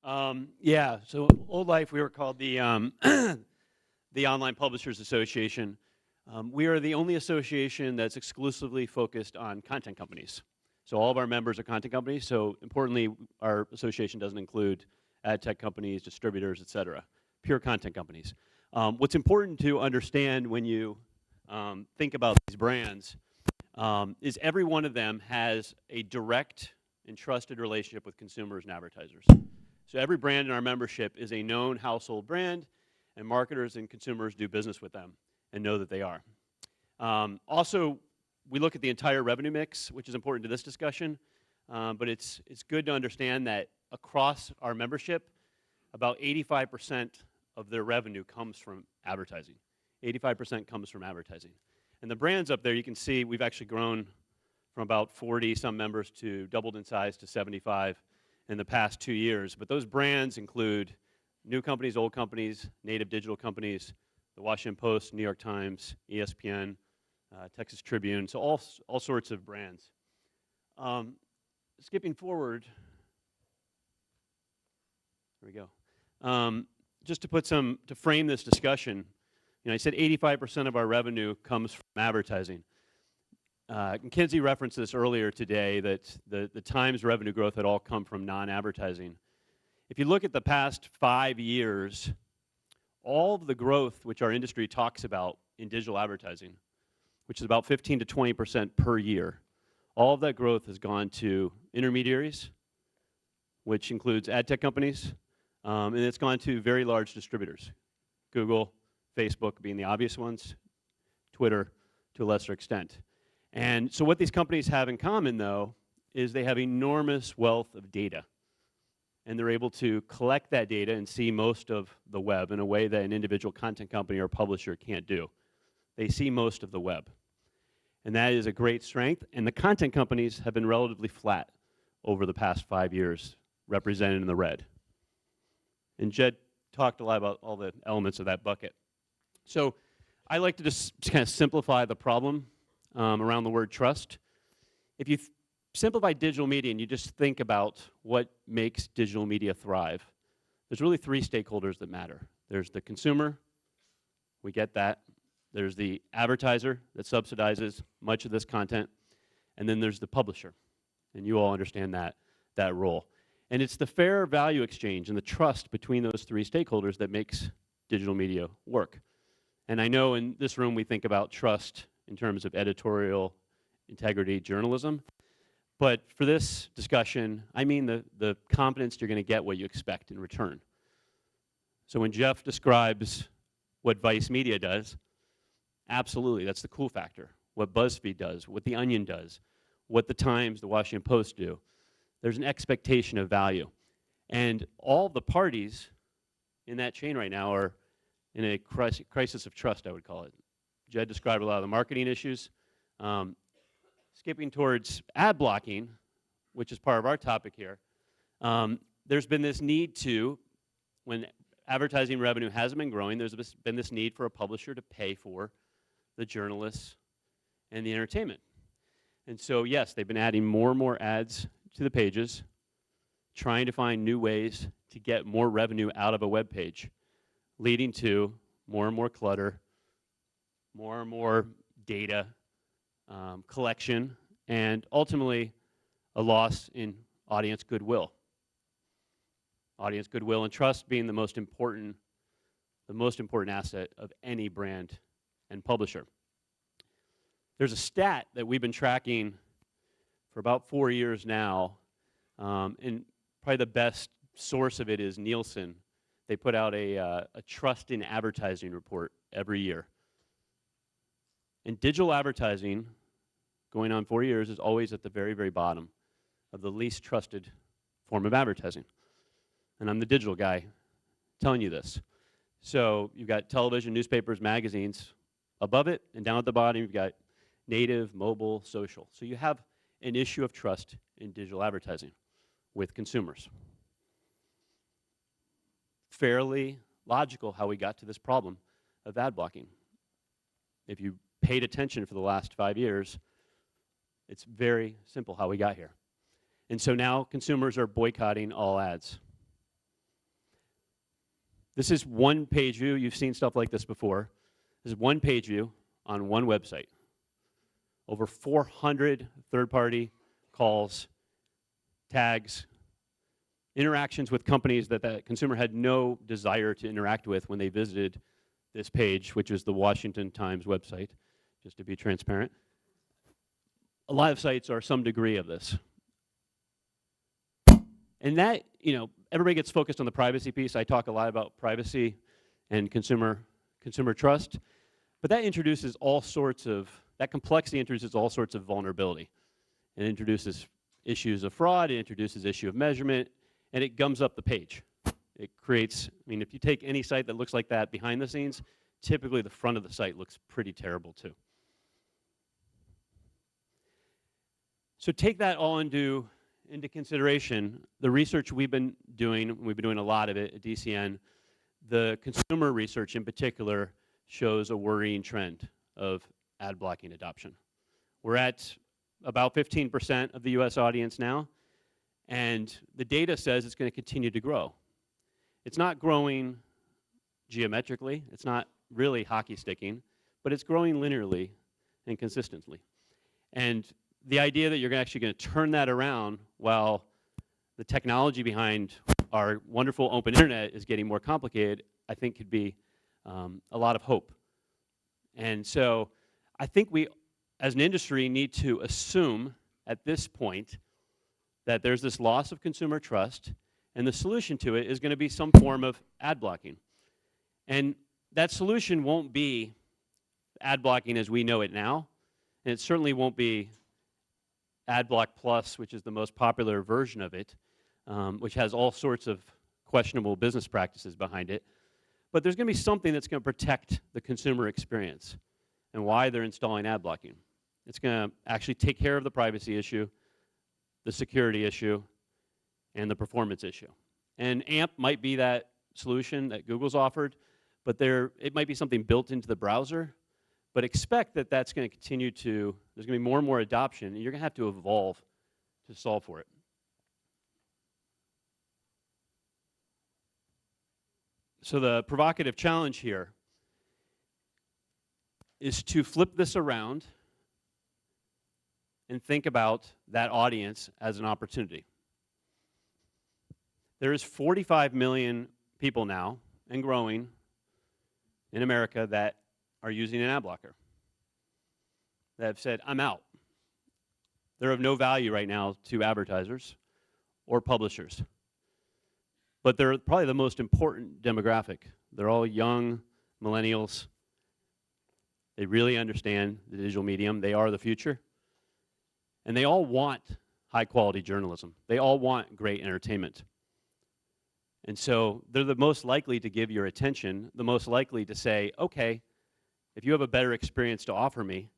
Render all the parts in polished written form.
Yeah, so Old Life, we were called the, the Online Publishers Association. We are the only association that's exclusively focused on content companies. So all of our members are content companies, so importantly, our association doesn't include ad tech companies, distributors, et cetera, pure content companies. What's important to understand when you think about these brands is every one of them has a direct and trusted relationship with consumers and advertisers. So every brand in our membership is a known household brand, and marketers and consumers do business with them and know that they are. Also, we look at the entire revenue mix, which is important to this discussion, but it's good to understand that across our membership, about 85% of their revenue comes from advertising. 85% comes from advertising. And the brands up there, you can see we've actually grown from about 40 some members to doubled in size to 75 in the past 2 years. But those brands include new companies, old companies, native digital companies, the Washington Post, New York Times, ESPN, Texas Tribune, so all sorts of brands. Skipping forward, there we go. Just to frame this discussion, I said 85% of our revenue comes from advertising. Kinsey referenced this earlier today, that the Times revenue growth had all come from non-advertising. If you look at the past 5 years, all of the growth which our industry talks about in digital advertising, which is about 15 to 20% per year, all of that growth has gone to intermediaries, which includes ad tech companies, and it's gone to very large distributors, Google, Facebook being the obvious ones, Twitter to a lesser extent. And so what these companies have in common, though, is they have enormous wealth of data. And they're able to collect that data and see most of the web in a way that an individual content company or publisher can't do. They see most of the web. And that is a great strength. And the content companies have been relatively flat over the past 5 years, represented in the red. And Jed talked a lot about all the elements of that bucket. So I like to just kind of simplify the problem around the word trust. If you simplify digital media and you just think about what makes digital media thrive, there's really 3 stakeholders that matter. There's the consumer, we get that. There's the advertiser that subsidizes much of this content, and then there's the publisher, and you all understand that role. And it's the fair value exchange and the trust between those 3 stakeholders that makes digital media work. And I know in this room we think about trust in terms of editorial integrity journalism, but for this discussion, I mean the confidence you're going to get what you expect in return. So when Jeff describes what Vice Media does, absolutely, that's the cool factor. What BuzzFeed does, what The Onion does, what the Times, the Washington Post do. There's an expectation of value. And all the parties in that chain right now are in a crisis of trust, I would call it. Jed described a lot of the marketing issues. Skipping towards ad blocking, which is part of our topic here, there's been this need to, when advertising revenue hasn't been growing, there's been this need for a publisher to pay for the journalists and the entertainment. And so, yes, they've been adding more and more ads to the pages, trying to find new ways to get more revenue out of a web page, leading to more and more clutter, more and more data collection, and ultimately a loss in audience goodwill. Audience goodwill and trust being the most important asset of any brand and publisher. There's a stat that we've been tracking for about 4 years now, and probably the best source of it is Nielsen. They put out a trust in advertising report every year. And digital advertising, going on 4 years, is always at the very, very bottom of the least trusted form of advertising. And I'm the digital guy telling you this. So you've got television, newspapers, magazines above it, and down at the bottom you've got native, mobile, social. So you have an issue of trust in digital advertising with consumers. Fairly logical how we got to this problem of ad blocking. If you paid attention for the last 5 years, it's very simple how we got here. And so now consumers are boycotting all ads. This is one page view. You've seen stuff like this before. This is one page view on one website. Over 400 third-party calls, tags, interactions with companies that the consumer had no desire to interact with when they visited this page, which is the Washington Times website, just to be transparent. A lot of sites are some degree of this. And that, everybody gets focused on the privacy piece. I talk a lot about privacy and consumer trust, but that introduces all sorts of, that complexity introduces all sorts of vulnerability. It introduces issues of fraud, it introduces issue of measurement, and it gums up the page. It creates, if you take any site that looks like that behind the scenes, typically the front of the site looks pretty terrible too. So take that all into consideration. The research we've been doing a lot of it at DCN, the consumer research in particular shows a worrying trend of ad blocking adoption. We're at about 15% of the US audience now, and the data says it's going to continue to grow. It's not growing geometrically, it's not really hockey sticking, but it's growing linearly and consistently. And the idea that you're actually going to turn that around while the technology behind our wonderful open internet is getting more complicated, I think could be a lot of hope. And so I think we, as an industry, need to assume at this point that there's this loss of consumer trust, and the solution to it is going to be some form of ad blocking. And that solution won't be ad blocking as we know it now, and it certainly won't be AdBlock Plus, which is the most popular version of it, which has all sorts of questionable business practices behind it. But there's going to be something that's going to protect the consumer experience and why they're installing ad blocking. It's going to actually take care of the privacy issue, the security issue, and the performance issue. And AMP might be that solution that Google's offered, but it might be something built into the browser. But expect that that's going to continue to, there's going to be more and more adoption, and you're going to have to evolve to solve for it. So the provocative challenge here is to flip this around and think about that audience as an opportunity. There is 45 million people now, and growing, in America that are using an ad blocker, that have said, I'm out. They're of no value right now to advertisers or publishers. But they're probably the most important demographic. They're all young millennials. They really understand the digital medium. They are the future. And they all want high-quality journalism. They all want great entertainment. And so they're the most likely to give your attention, the most likely to say, okay, if you have a better experience to offer me,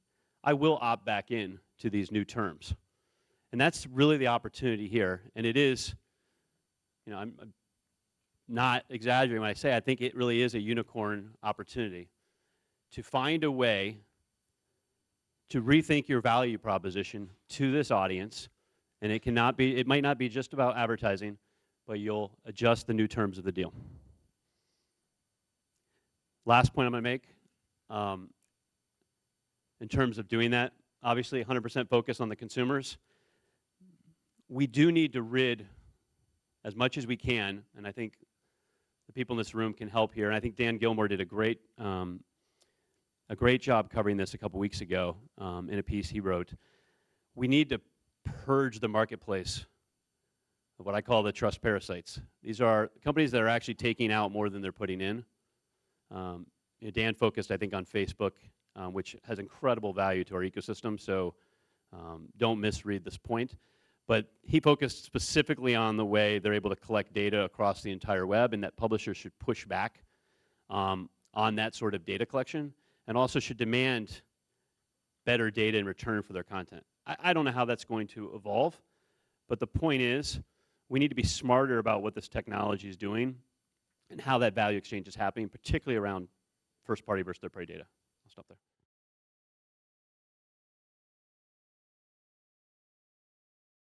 I will opt back in to these new terms. And that's really the opportunity here. And it is, I'm not exaggerating when I say I think it really is a unicorn opportunity to find a way to rethink your value proposition to this audience. And it might not be just about advertising, but you'll adjust the new terms of the deal. Last point I'm going to make. In terms of doing that, obviously 100% focus on the consumers. We do need to rid as much as we can, and I think the people in this room can help here, and I think Dan Gilmore did a great job covering this a couple weeks ago in a piece he wrote. We need to purge the marketplace of what I call the trust parasites. These are companies that are actually taking out more than they're putting in. Dan focused, I think, on Facebook, which has incredible value to our ecosystem, so don't misread this point. But he focused specifically on the way they're able to collect data across the entire web, and that publishers should push back on that sort of data collection, and also should demand better data in return for their content. I don't know how that's going to evolve, but the point is we need to be smarter about what this technology is doing and how that value exchange is happening, particularly around first-party versus third-party data. I'll stop there.